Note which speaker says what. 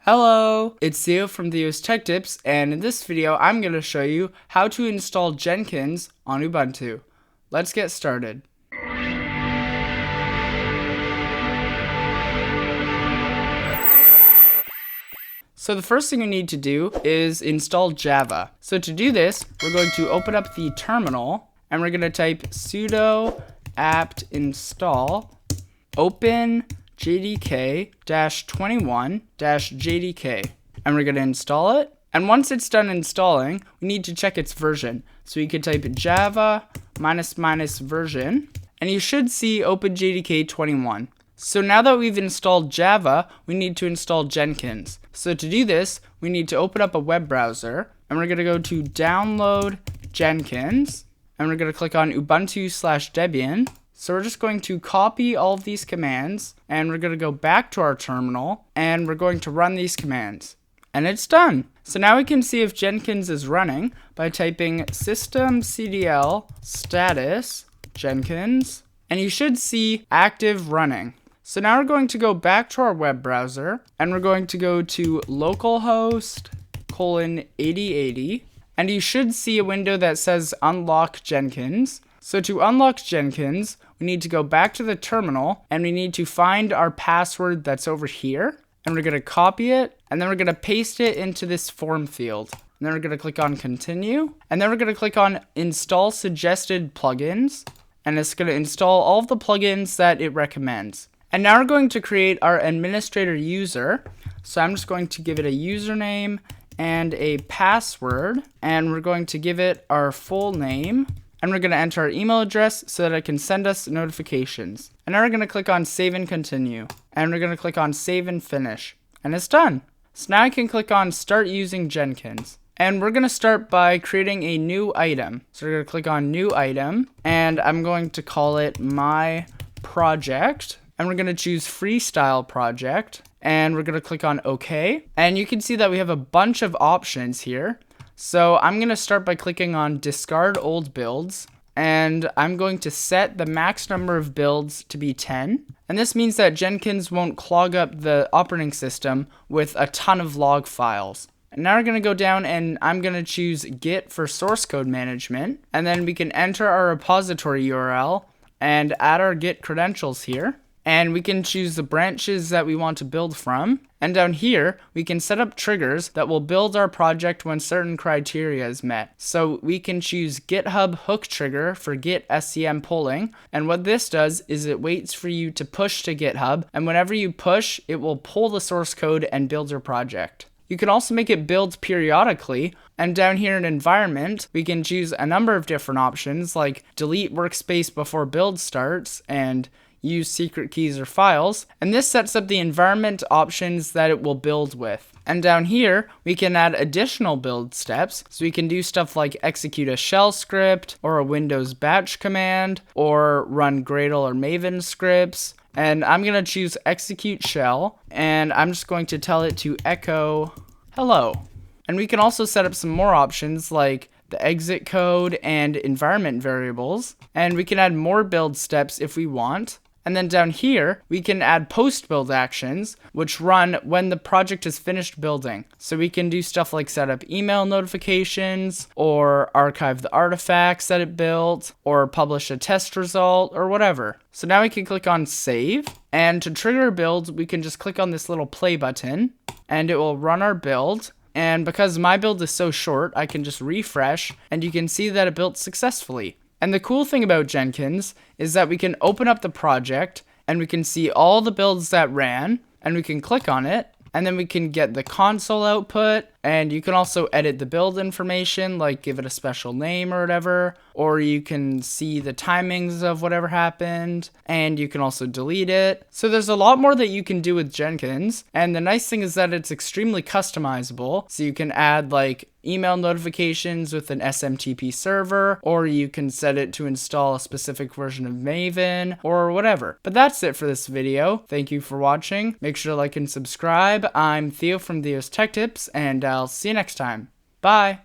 Speaker 1: Hello, it's Theo from Theo's Tech Tips, and in this video I'm going to show you how to install Jenkins on Ubuntu. Let's get started. So the first thing we need to do is install Java. So to do this, we're going to open up the terminal and we're going to type sudo apt install open jdk-21-jdk, and we're going to install it. And once it's done installing, we need to check its version. So you can type java --version, and you should see OpenJDK21. So now that we've installed Java, we need to install Jenkins. So to do this, we need to open up a web browser, and we're going to go to download Jenkins, and we're going to click on Ubuntu/Debian. So we're just going to copy all of these commands, and we're going to go back to our terminal, and we're going to run these commands. And it's done. So now we can see if Jenkins is running by typing systemctl status Jenkins, and you should see active running. So now we're going to go back to our web browser, and we're going to go to localhost:8080, and you should see a window that says unlock Jenkins. So to unlock Jenkins, we need to go back to the terminal and we need to find our password that's over here. And we're going to copy it and then we're going to paste it into this form field. And then we're going to click on continue. And then we're going to click on install suggested plugins. And it's going to install all of the plugins that it recommends. And now we're going to create our administrator user. So I'm just going to give it a username and a password. And we're going to give it our full name. And we're going to enter our email address so that it can send us notifications. And now we're going to click on save and continue. And we're going to click on save and finish. And it's done. So now I can click on start using Jenkins. And we're going to start by creating a new item. So we're going to click on new item. And I'm going to call it my project. And we're going to choose freestyle project. And we're going to click on OK. And you can see that we have a bunch of options here. So I'm going to start by clicking on discard old builds, and I'm going to set the max number of builds to be 10. And this means that Jenkins won't clog up the operating system with a ton of log files. And now we're going to go down and I'm going to choose Git for source code management, and then we can enter our repository URL and add our Git credentials here. And we can choose the branches that we want to build from. And down here, we can set up triggers that will build our project when certain criteria is met. So we can choose GitHub hook trigger for Git SCM polling. And what this does is it waits for you to push to GitHub. And whenever you push, it will pull the source code and build your project. You can also make it build periodically. And down here in environment, we can choose a number of different options like delete workspace before build starts and use secret keys or files, and this sets up the environment options that it will build with. And down here, we can add additional build steps, so we can do stuff like execute a shell script, or a Windows batch command, or run Gradle or Maven scripts. And I'm going to choose execute shell, and I'm just going to tell it to echo hello. And we can also set up some more options like the exit code and environment variables, and we can add more build steps if we want. And then down here, we can add post-build actions, which run when the project is finished building. So we can do stuff like set up email notifications, or archive the artifacts that it built, or publish a test result, or whatever. So now we can click on save, and to trigger a build, we can just click on this little play button, and it will run our build. And because my build is so short, I can just refresh, and you can see that it built successfully. And the cool thing about Jenkins is that we can open up the project and we can see all the builds that ran, and we can click on it, and then we can get the console output, and you can also edit the build information, like give it a special name or whatever, or you can see the timings of whatever happened, and you can also delete it. So there's a lot more that you can do with Jenkins, and the nice thing is that it's extremely customizable, so you can add like email notifications with an SMTP server, or you can set it to install a specific version of Maven, or whatever. But that's it for this video. Thank you for watching. Make sure to like and subscribe. I'm Theo from Theo's Tech Tips, and I'll see you next time. Bye!